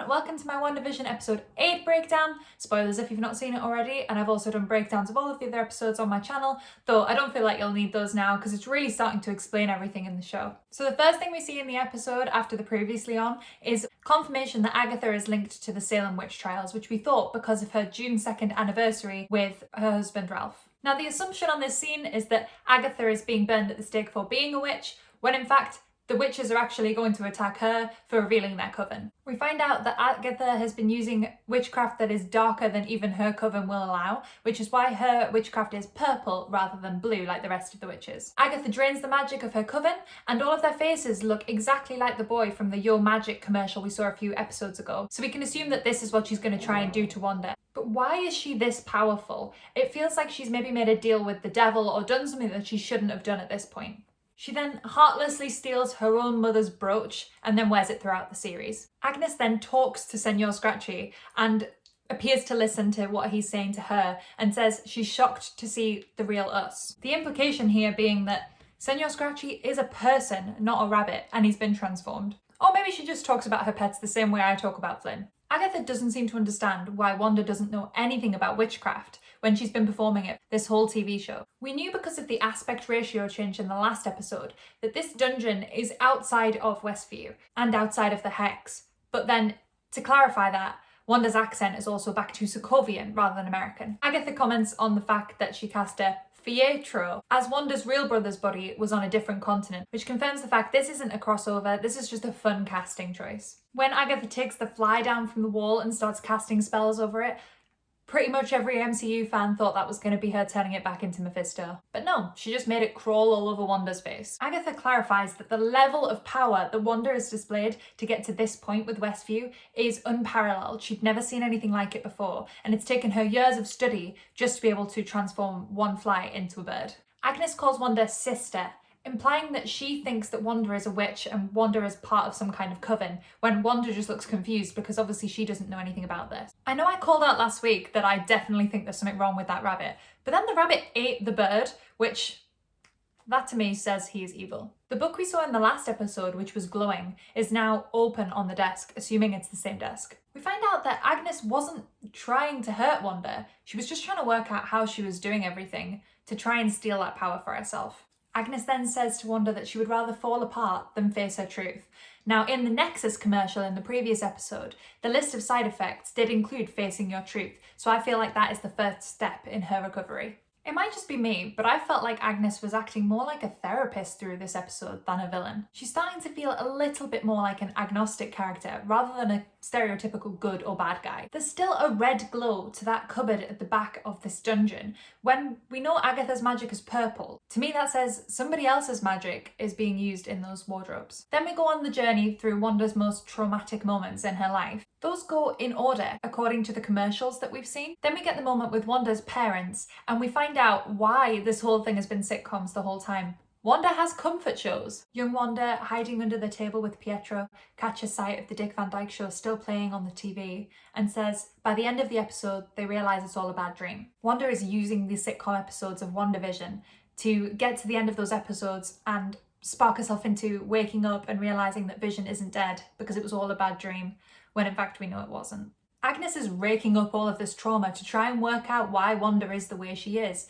welcome to my Wandavision episode 8 breakdown. Spoilers if you've not seen it already, and I've also done breakdowns of all of the other episodes on my channel, though I don't feel like you'll need those now because it's really starting to explain everything in the show. So the first thing we see in the episode after the previously on is confirmation that Agatha is linked to the Salem witch trials, which we thought because of her June 2nd anniversary with her husband Ralph. Now the assumption on this scene is that Agatha is being burned at the stake for being a witch, when in fact the witches are actually going to attack her for revealing their coven. We find out that Agatha has been using witchcraft that is darker than even her coven will allow, which is why her witchcraft is purple rather than blue like the rest of the witches. Agatha drains the magic of her coven, and all of their faces look exactly like the boy from the Your Magic commercial we saw a few episodes ago, so we can assume that this is what she's going to try and do to Wanda. But why is she this powerful? It feels like she's maybe made a deal with the devil or done something that she shouldn't have done at this point. She then heartlessly steals her own mother's brooch and then wears it throughout the series. Agnes then talks to Senor Scratchy and appears to listen to what he's saying to her and says she's shocked to see the real us. The implication here being that Senor Scratchy is a person, not a rabbit, and he's been transformed. Or maybe she just talks about her pets the same way I talk about Flynn. Agatha doesn't seem to understand why Wanda doesn't know anything about witchcraft when she's been performing it this whole TV show. We knew because of the aspect ratio change in the last episode that this dungeon is outside of Westview and outside of the Hex. But then, to clarify that, Wanda's accent is also back to Sokovian rather than American. Agatha comments on the fact that she cast a Pietro, as Wanda's real brother's body was on a different continent, which confirms the fact this isn't a crossover, this is just a fun casting choice. When Agatha takes the fly down from the wall and starts casting spells over it, pretty much every MCU fan thought that was going to be her turning it back into Mephisto. But no, she just made it crawl all over Wanda's face. Agatha clarifies that the level of power that Wanda has displayed to get to this point with Westview is unparalleled. She'd never seen anything like it before, and it's taken her years of study just to be able to transform one fly into a bird. Agnes calls Wanda sister, implying that she thinks that Wanda is a witch and Wanda is part of some kind of coven, when Wanda just looks confused because obviously she doesn't know anything about this. I know I called out last week that I definitely think there's something wrong with that rabbit, but then the rabbit ate the bird, which that to me says he is evil. The book we saw in the last episode, which was glowing, is now open on the desk, assuming it's the same desk. We find out that Agnes wasn't trying to hurt Wanda, she was just trying to work out how she was doing everything to try and steal that power for herself. Agnes then says to Wanda that she would rather fall apart than face her truth. Now, in the Nexus commercial in the previous episode, the list of side effects did include facing your truth, so I feel like that is the first step in her recovery. It might just be me, but I felt like Agnes was acting more like a therapist through this episode than a villain. She's starting to feel a little bit more like an agnostic character rather than a stereotypical good or bad guy. There's still a red glow to that cupboard at the back of this dungeon when we know Agatha's magic is purple. To me that says somebody else's magic is being used in those wardrobes. Then we go on the journey through Wanda's most traumatic moments in her life. Those go in order according to the commercials that we've seen. Then we get the moment with Wanda's parents and we find out why this whole thing has been sitcoms the whole time. Wanda has comfort shows. Young Wanda, hiding under the table with Pietro, catches sight of the Dick Van Dyke Show still playing on the TV and says by the end of the episode they realise it's all a bad dream. Wanda is using the sitcom episodes of Wandavision to get to the end of those episodes and spark herself into waking up and realising that Vision isn't dead because it was all a bad dream, when in fact we know it wasn't. Agnes is raking up all of this trauma to try and work out why Wanda is the way she is.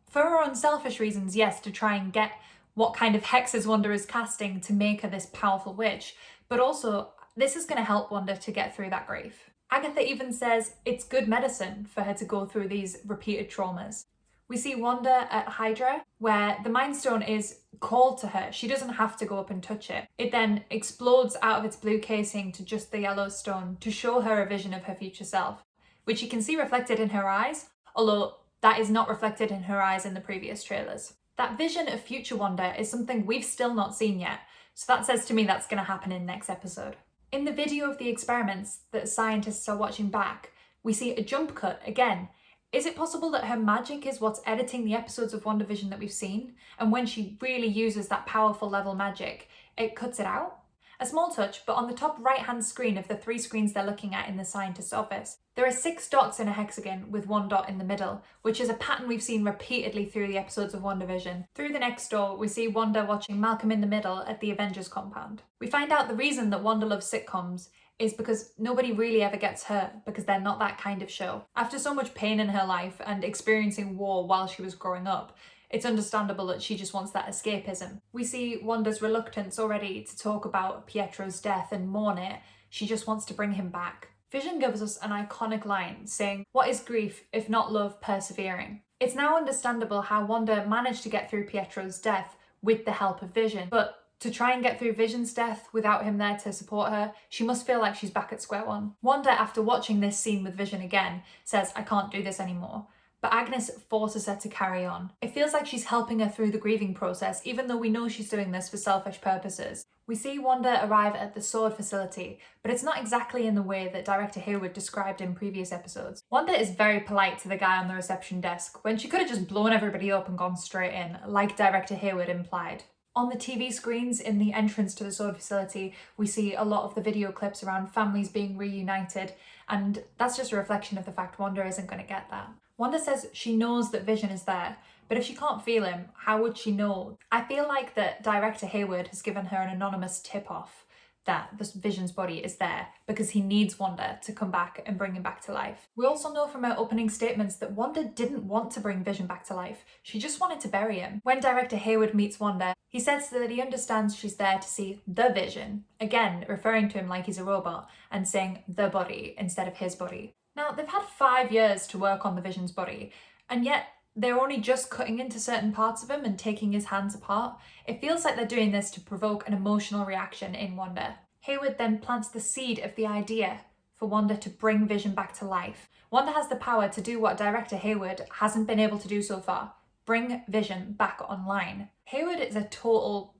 For her own selfish reasons, yes, to try and get what kind of hexes Wanda is casting to make her this powerful witch, but also this is going to help Wanda to get through that grief. Agatha even says it's good medicine for her to go through these repeated traumas. We see Wanda at Hydra, where the Mind Stone is called to her. She doesn't have to go up and touch it. It then explodes out of its blue casing to just the yellow stone to show her a vision of her future self, which you can see reflected in her eyes, although that is not reflected in her eyes in the previous trailers. That vision of future Wanda is something we've still not seen yet, so that says to me that's going to happen in next episode. In the video of the experiments that scientists are watching back, we see a jump cut again. Is it possible that her magic is what's editing the episodes of WandaVision that we've seen? And when she really uses that powerful level magic, it cuts it out? A small touch, but on the top right-hand screen of the 3 screens they're looking at in the scientist's office, there are 6 dots in a hexagon with 1 dot in the middle, which is a pattern we've seen repeatedly through the episodes of WandaVision. Through the next door, we see Wanda watching Malcolm in the Middle at the Avengers compound. We find out the reason that Wanda loves sitcoms is because nobody really ever gets hurt because they're not that kind of show. After so much pain in her life and experiencing war while she was growing up, it's understandable that she just wants that escapism. We see Wanda's reluctance already to talk about Pietro's death and mourn it. She just wants to bring him back. Vision gives us an iconic line saying, "What is grief if not love persevering?" It's now understandable how Wanda managed to get through Pietro's death with the help of Vision, but to try and get through Vision's death without him there to support her, she must feel like she's back at square one. Wanda, after watching this scene with Vision again, says, "I can't do this anymore." But Agnes forces her to carry on. It feels like she's helping her through the grieving process, even though we know she's doing this for selfish purposes. We see Wanda arrive at the S.w.o.r.d facility, but it's not exactly in the way that Director Hayward described in previous episodes. Wanda is very polite to the guy on the reception desk, when she could have just blown everybody up and gone straight in, like Director Hayward implied. On the TV screens in the entrance to the S.w.o.r.d facility, we see a lot of the video clips around families being reunited, and that's just a reflection of the fact Wanda isn't going to get that. Wanda says she knows that Vision is there, but if she can't feel him, how would she know? I feel like that Director Hayward has given her an anonymous tip-off that this Vision's body is there because he needs Wanda to come back and bring him back to life. We also know from her opening statements that Wanda didn't want to bring Vision back to life. She just wanted to bury him. When Director Hayward meets Wanda, he says that he understands she's there to see the Vision, again referring to him like he's a robot and saying the body instead of his body. Now, they've had 5 years to work on the Vision's body, and yet they're only just cutting into certain parts of him and taking his hands apart. It feels like they're doing this to provoke an emotional reaction in Wanda. Hayward then plants the seed of the idea for Wanda to bring Vision back to life. Wanda has the power to do what Director Hayward hasn't been able to do so far: bring Vision back online. Hayward is a total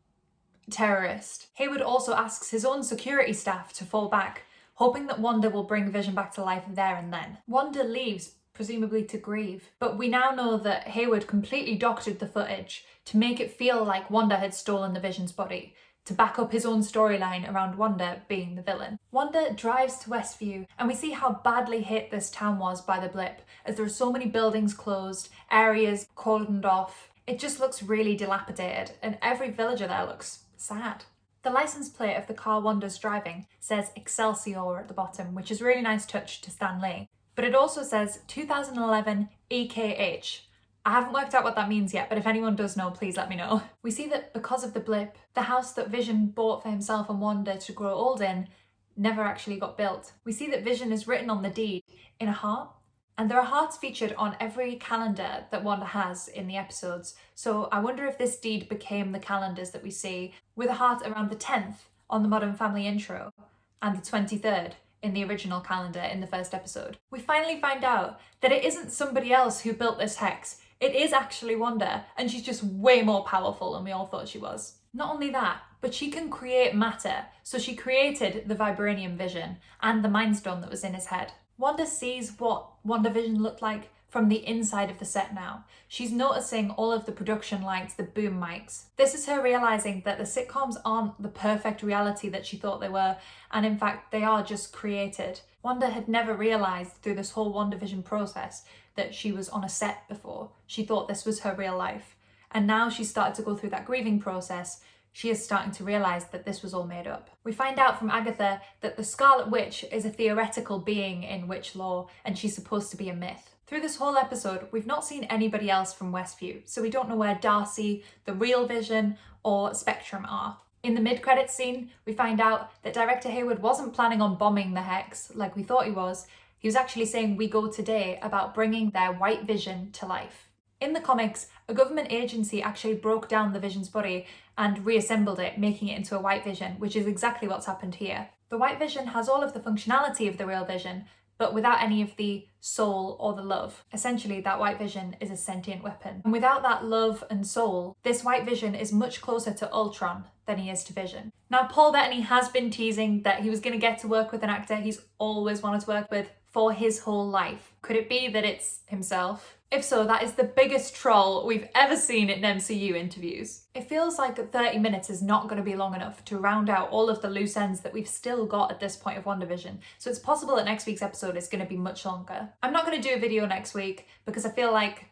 terrorist. Hayward also asks his own security staff to fall back, hoping that Wanda will bring Vision back to life there and then. Wanda leaves, presumably to grieve, but we now know that Hayward completely doctored the footage to make it feel like Wanda had stolen the Vision's body, to back up his own storyline around Wanda being the villain. Wanda drives to Westview, and we see how badly hit this town was by the blip, as there are so many buildings closed, areas cordoned off. It just looks really dilapidated, and every villager there looks sad. The license plate of the car Wanda's driving says Excelsior at the bottom, which is a really nice touch to Stan Lee. But it also says 2011 EKH. I haven't worked out what that means yet, but if anyone does know, please let me know. We see that because of the blip, the house that Vision bought for himself and Wanda to grow old in never actually got built. We see that Vision is written on the deed in a heart, and there are hearts featured on every calendar that Wanda has in the episodes, so I wonder if this deed became the calendars that we see, with a heart around the 10th on the Modern Family intro, and the 23rd in the original calendar in the first episode. We finally find out that it isn't somebody else who built this hex, it is actually Wanda, and she's just way more powerful than we all thought she was. Not only that, but she can create matter, so she created the Vibranium Vision and the Mind Stone that was in his head. Wanda sees what Wandavision looked like from the inside of the set now. She's noticing all of the production lights, the boom mics. This is her realizing that the sitcoms aren't the perfect reality that she thought they were, and in fact they are just created. Wanda had never realized through this whole Wandavision process that she was on a set before. She thought this was her real life. And now she's started to go through that grieving process. She is starting to realise that this was all made up. We find out from Agatha that the Scarlet Witch is a theoretical being in witch lore, and she's supposed to be a myth. Through this whole episode, we've not seen anybody else from Westview, so we don't know where Darcy, the real Vision, or Spectrum are. In the mid-credits scene, we find out that Director Hayward wasn't planning on bombing the Hex like we thought he was. He was actually saying "we go today" about bringing their white Vision to life. In the comics, a government agency actually broke down the Vision's body and reassembled it, making it into a white Vision, which is exactly what's happened here. The white Vision has all of the functionality of the real Vision, but without any of the soul or the love. Essentially, that white Vision is a sentient weapon. And without that love and soul, this white Vision is much closer to Ultron than he is to Vision. Now, Paul Bettany has been teasing that he was going to get to work with an actor he's always wanted to work with for his whole life. Could it be that it's himself? If so, that is the biggest troll we've ever seen in MCU interviews. It feels like 30 minutes is not going to be long enough to round out all of the loose ends that we've still got at this point of WandaVision, so it's possible that next week's episode is going to be much longer. I'm not going to do a video next week because I feel like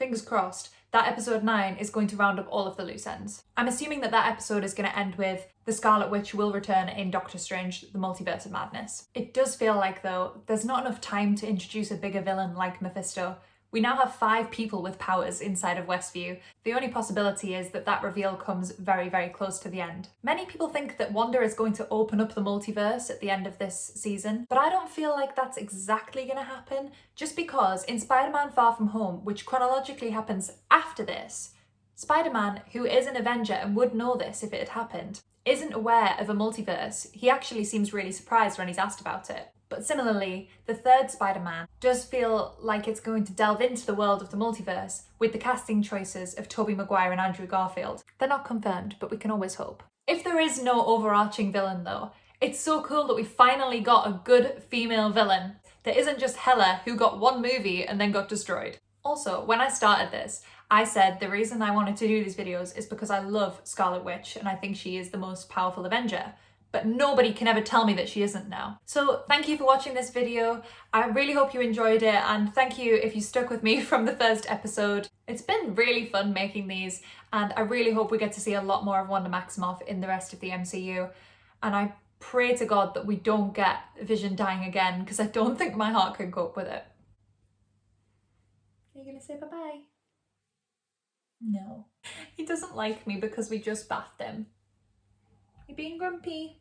fingers crossed, that episode 9 is going to round up all of the loose ends. I'm assuming that that episode is going to end with the Scarlet Witch will return in Doctor Strange, the Multiverse of Madness. It does feel like, though, there's not enough time to introduce a bigger villain like Mephisto. We now have 5 people with powers inside of Westview. The only possibility is that that reveal comes very, very close to the end. Many people think that Wanda is going to open up the multiverse at the end of this season, but I don't feel like that's exactly going to happen, just because in Spider-Man Far From Home, which chronologically happens after this, Spider-Man, who is an Avenger and would know this if it had happened, isn't aware of a multiverse. He actually seems really surprised when he's asked about it. But similarly, the third Spider-Man does feel like it's going to delve into the world of the multiverse with the casting choices of Tobey Maguire and Andrew Garfield. They're not confirmed, but we can always hope. If there is no overarching villain though, it's so cool that we finally got a good female villain that isn't just Hela, who got one movie and then got destroyed. Also, when I started this, I said the reason I wanted to do these videos is because I love Scarlet Witch and I think she is the most powerful Avenger. But nobody can ever tell me that she isn't now. So thank you for watching this video. I really hope you enjoyed it, and thank you if you stuck with me from the first episode. It's been really fun making these, and I really hope we get to see a lot more of Wanda Maximoff in the rest of the MCU. And I pray to God that we don't get Vision dying again, because I don't think my heart can cope with it. Are you gonna say bye-bye? No. He doesn't like me because we just bathed him. You're being grumpy.